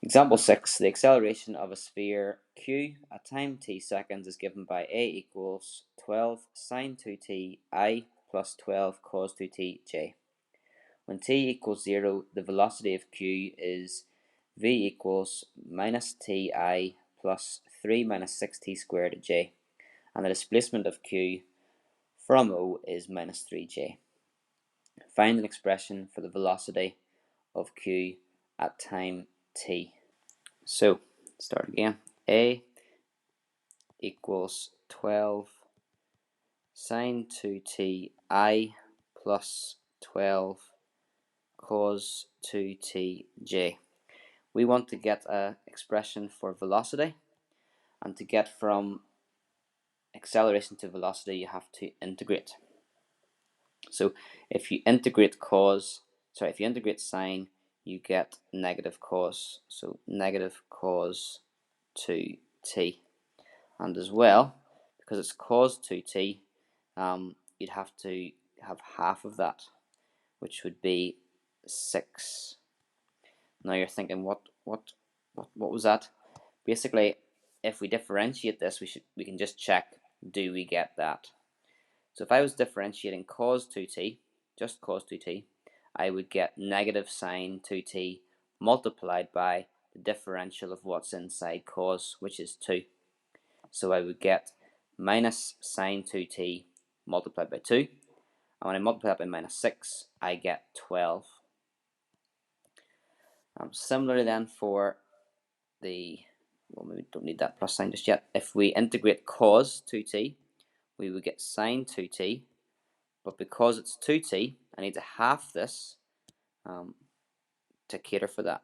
Example 6, the acceleration of a sphere q at time t seconds is given by a equals 12 sine 2t I plus 12 cos 2t j. When t equals 0, the velocity of q is v equals minus ti plus 3 minus 6t squared j, and the displacement of q from O is minus 3j. Find an expression for the velocity of q at time t. So, start again. A equals 12 sine 2t I plus 12 cos 2t j. We want to get an expression for velocity, and to get from acceleration to velocity you have to integrate. So if you integrate sine, you get negative cos, so negative cos 2t. And as well, because it's cos 2t, you'd have to have half of that, which would be 6. Now you're thinking, what was that? Basically, if we differentiate this, we can just check, do we get that? So if I was differentiating cos 2t, just cos 2t, I would get negative sine 2t multiplied by the differential of what's inside cos, which is 2. So I would get minus sine 2t multiplied by 2. And when I multiply that by minus 6, I get 12. Similarly then for the, well, maybe we don't need that plus sign just yet. If we integrate cos 2t, we would get sine 2t, but because it's 2t, I need to half this to cater for that.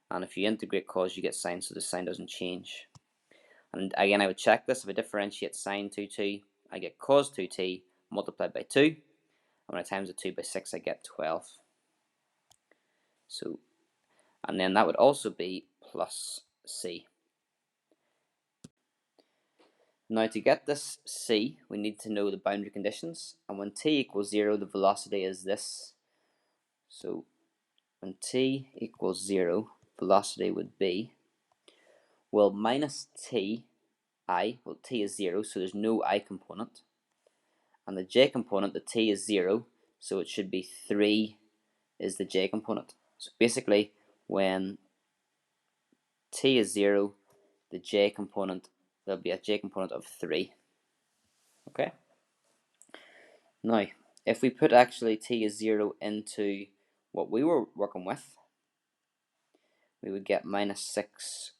And if you integrate cos, you get sine, so the sign doesn't change. And again, I would check this. If I differentiate sine 2t, I get cos 2t multiplied by 2. And when I times the 2 by 6, I get 12. So, and then that would also be plus c. Now to get this c, we need to know the boundary conditions. And when t equals 0, the velocity is this. So when t equals 0, velocity would be, well, minus t I, well, t is 0, so there's no I component. And the j component, the t is 0, so it should be 3 is the j component. So basically, when t is 0, the j component, there'll be a j component of 3. Okay? Now, if we put actually t is 0 into what we were working with, we would get minus 6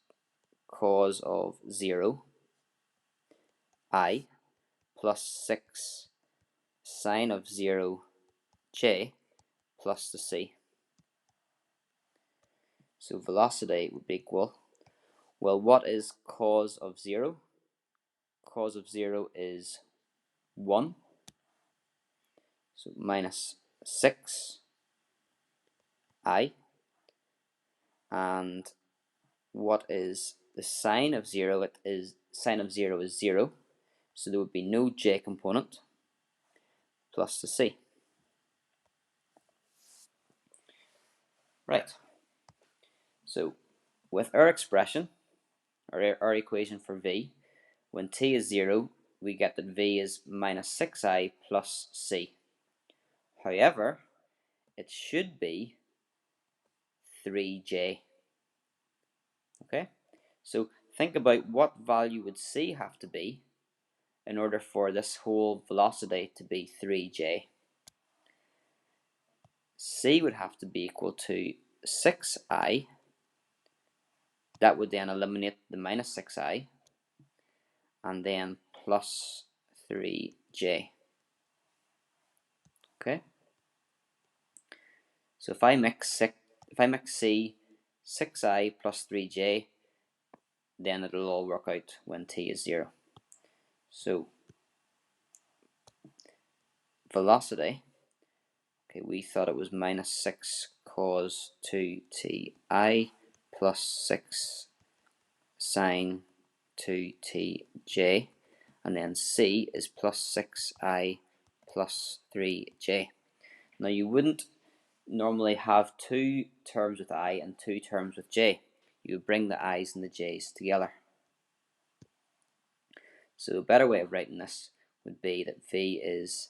cos of 0 I plus 6 sine of 0 j plus the c. So velocity would be equal, well, what is cos of 0? Cos of 0 is 1. So minus 6 I. And what is the sine of 0? It is sine of 0 is 0. So there would be no j component plus the c. Right. So with our expression, or our equation for v, when t is 0, we get that v is minus 6i plus c. However, it should be 3j. Okay? So think about what value would c have to be in order for this whole velocity to be 3j. C would have to be equal to 6i. That would then eliminate the minus 6i, and then plus 3j. Okay? So if I mix C 6i plus 3j, then it'll all work out when t is 0. So velocity, okay, we thought it was minus 6 cos 2ti plus 6 sine 2tj, and then c is plus 6i plus 3j. Now you wouldn't normally have two terms with I and two terms with j. You would bring the i's and the j's together. So a better way of writing this would be that v is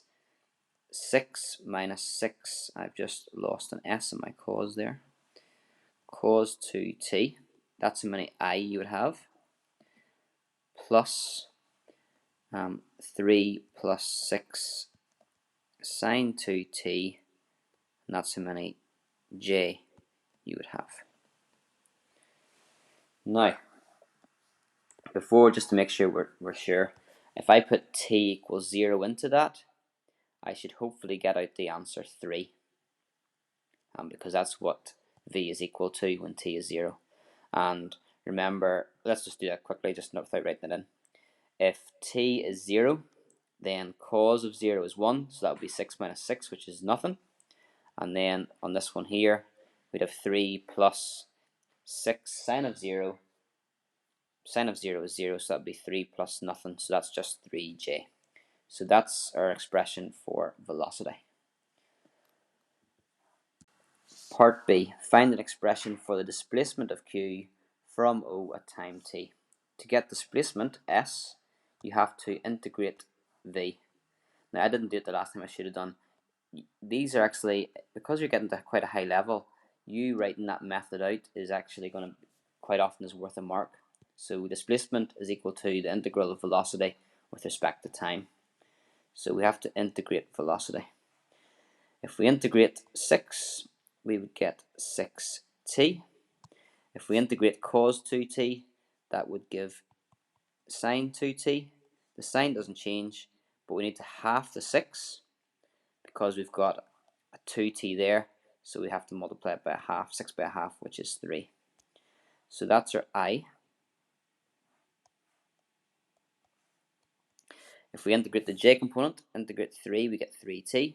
6 minus 6, I've just lost an s in my cos there, cos 2t, that's how many I you would have, plus 3 plus 6 sine 2t, and that's how many j you would have. Now, before, just to make sure we're sure, if I put t equals 0 into that, I should hopefully get out the answer 3, because that's what v is equal to when t is 0. And remember, let's just do that quickly, just without writing it in. If t is 0, then cos of 0 is 1, so that would be 6 minus 6, which is nothing. And then on this one here, we'd have 3 plus 6 sine of 0. Sine of 0 is 0, so that would be 3 plus nothing, so that's just 3j. So that's our expression for velocity. Part B, find an expression for the displacement of q from O at time t. To get displacement, s, you have to integrate v. Now, I didn't do it the last time, I should have done. These are actually, because you're getting to quite a high level, you writing that method out is actually going to, quite often, is worth a mark. So displacement is equal to the integral of velocity with respect to time. So we have to integrate velocity. If we integrate 6, we would get 6t. If we integrate cos 2t, that would give sine 2t. The sign doesn't change, but we need to half the 6 because we've got a 2t there, so we have to multiply it by a half, 6 by a half, which is 3. So that's our I. If we integrate the j component, integrate 3, we get 3t.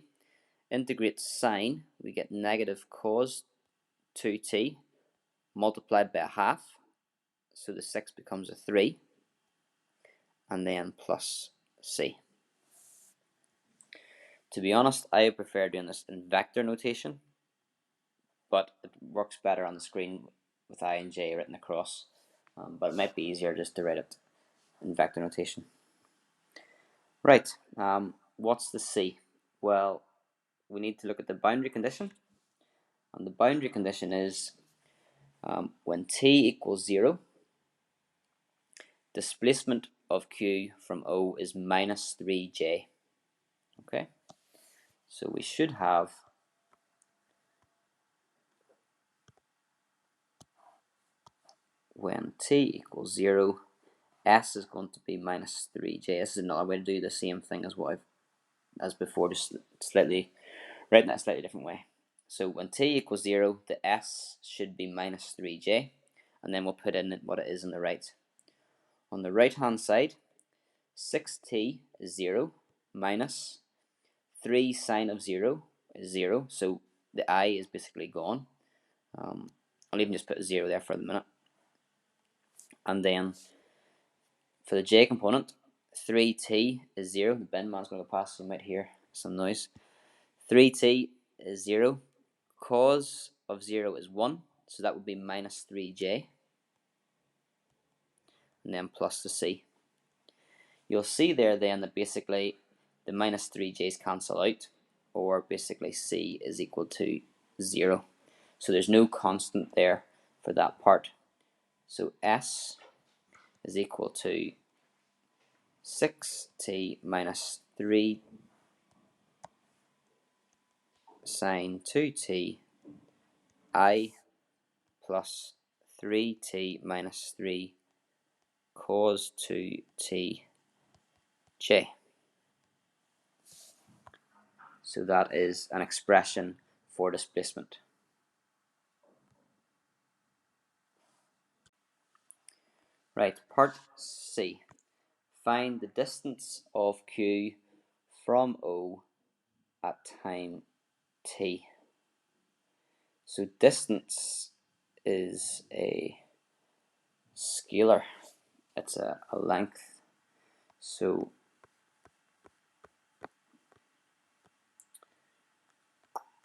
Integrate sine, we get negative cos 2t multiplied by a half, so the 6 becomes a 3, and then plus c. To be honest, I prefer doing this in vector notation, but it works better on the screen with I and j written across, but it might be easier just to write it in vector notation. Right, what's the c? Well, we need to look at the boundary condition, and the boundary condition is when t equals 0, displacement of q from O is minus 3j. Okay, so we should have when t equals 0, s is going to be minus 3j. This is another way to do the same thing as what as before, just slightly writing that a slightly different way. So when t equals 0, the s should be minus 3j, and then we'll put in what it is on the right. On the right hand side, 6t is 0 minus 3 sine of 0 is 0, so the I is basically gone. I'll even just put a 0 there for the minute. And then for the j component, 3t is 0. The bin man's going to go past, so you might hear some noise. 3t is 0. Cos of 0 is 1, so that would be minus 3j. And then plus the c. You'll see there then that basically the minus 3j's cancel out, or basically c is equal to 0. So there's no constant there for that part. So s is equal to 6t minus 3 sine 2t I plus 3t minus 3 cos 2t j. So that is an expression for displacement. Right, part C. Find the distance of Q from O at time t. So distance is a scalar. It's a length. So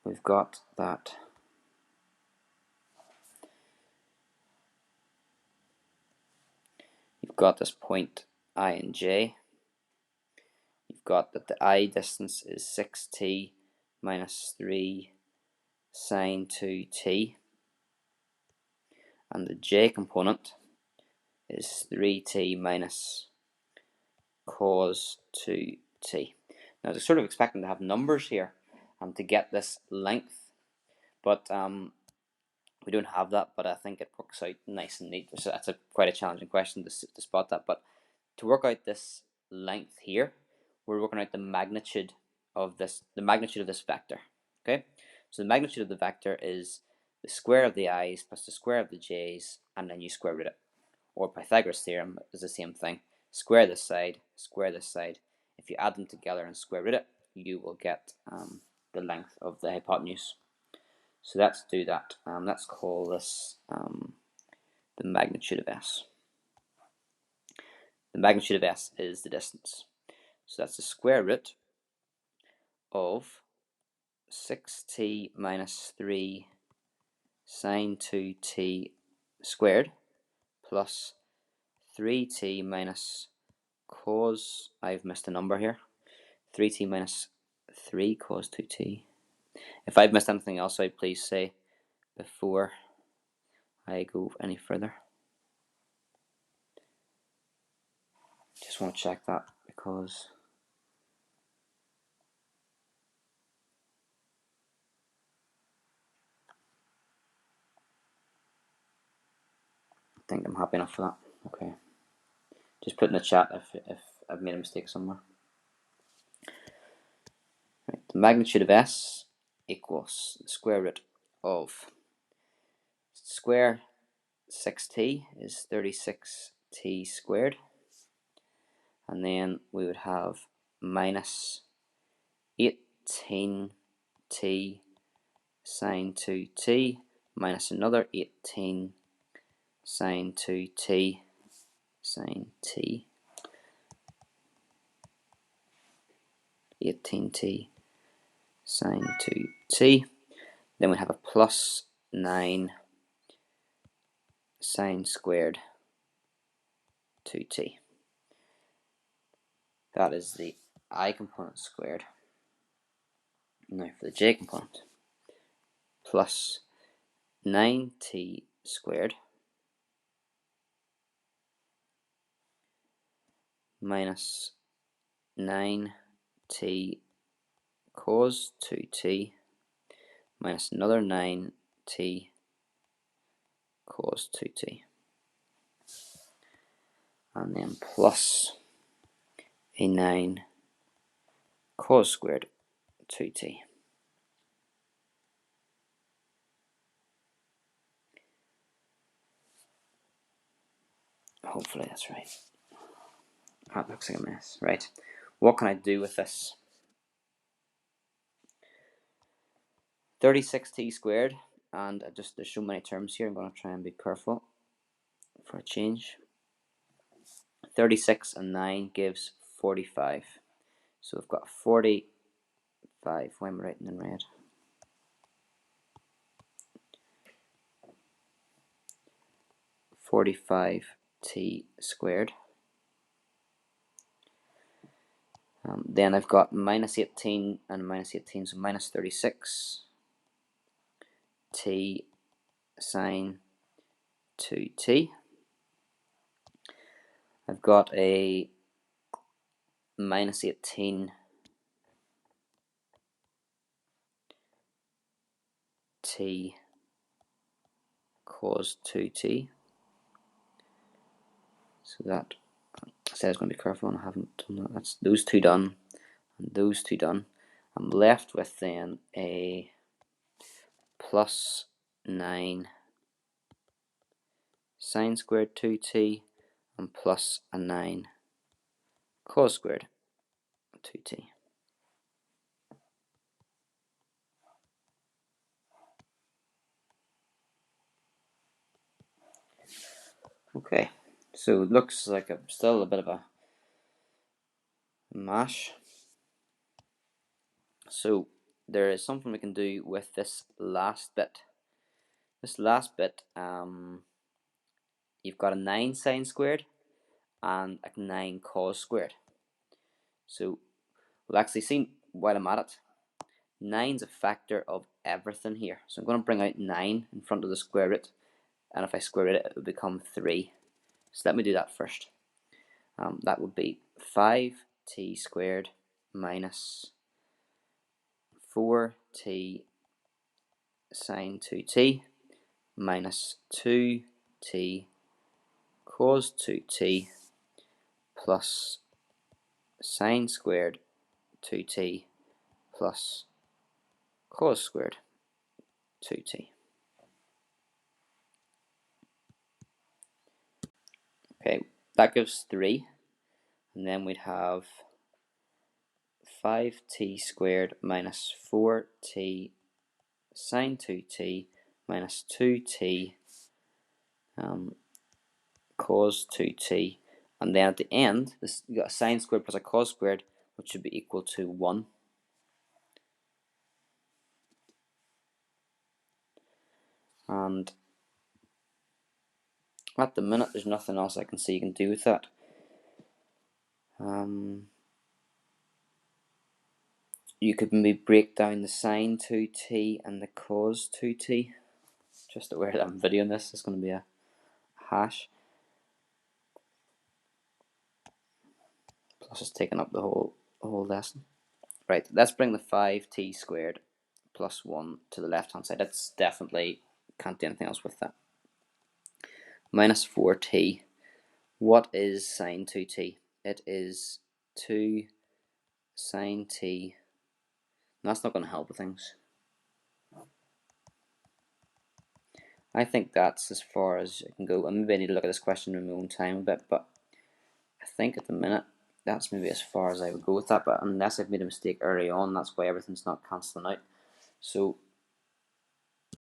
we've got that you've got this point I and j. You've got that the I distance is 6t minus 3 sine 2t, and the j component is 3t minus cos 2t. Now, I was sort of expecting to have numbers here to get this length, but we don't have that, but I think it works out nice and neat. So that's quite a challenging question to spot that, but to work out this length here, we're working out the magnitude of this vector. Okay, so the magnitude of the vector is the square of the i's plus the square of the j's, and then you square root it. Or Pythagoras theorem is the same thing. Square this side, square this side. If you add them together and square root it, you will get the length of the hypotenuse. So let's do that. Let's call this the magnitude of s. The magnitude of s is the distance. So that's the square root of 6t minus 3 sine 2t squared plus 3t minus cos, I've missed a number here, 3t minus 3 cos 2t. If I've missed anything else, I'd please say before I go any further. Just want to check that because I think I'm happy enough for that. Okay. Just put in the chat if I've made a mistake somewhere. Right. The magnitude of s equals the square root of square 6t is 36t squared, and then we would have minus 18t sine 2t minus another 18 sine 2t sine t, 18t sine 2t. Then we have a plus 9 sine squared 2t. That is the I component squared. Now for the j component, plus 9t squared minus 9t cos 2t minus another 9t cos 2t, and then plus a 9 cos squared 2t. Hopefully that's right. That looks like a mess. Right, what can I do with this? 36t squared, and there's so many terms here, I'm going to try and be careful for a change. 36 and 9 gives 45. So we've got 45. Why am I writing in red? 45t squared. Then I've got minus 18 and minus 18, so minus 36 t sine 2t. I've got a minus 18 t cos 2t. So that, I said I was going to be careful and I haven't done that. That's those two done and those two done. I'm left with then a plus 9 sine squared 2t and plus a 9 cos squared 2t. Okay, so it looks like still a bit of a mash. So there is something we can do with this last bit. This last bit, you've got a 9 sine squared and a 9 cos squared. So we'll actually see while I'm at it. 9's a factor of everything here. So I'm going to bring out 9 in front of the square root, and if I square root it, it would become 3. So let me do that first. That would be 5t squared minus 4t sine 2t minus 2t cos 2t plus sine squared 2t plus cos squared 2t. Okay, that gives 3, and then we'd have 5t squared minus 4t sine 2t minus 2t cos 2t, and then at the end, you got a sine squared plus a cos squared, which should be equal to 1. And at the minute, there's nothing else I can see you can do with that. You could maybe break down the sine 2t and the cos 2t. Just aware that I'm videoing this, it's going to be a hash. Plus it's taking up the whole lesson. Right, let's bring the 5t squared plus 1 to the left hand side. That's definitely, can't do anything else with that. Minus 4t. What is sine 2t? It is 2 sine t. That's not going to help with things. I think that's as far as I can go. And maybe I need to look at this question in my own time a bit, but I think at the minute that's maybe as far as I would go with that. But unless I've made a mistake early on, that's why everything's not cancelling out. So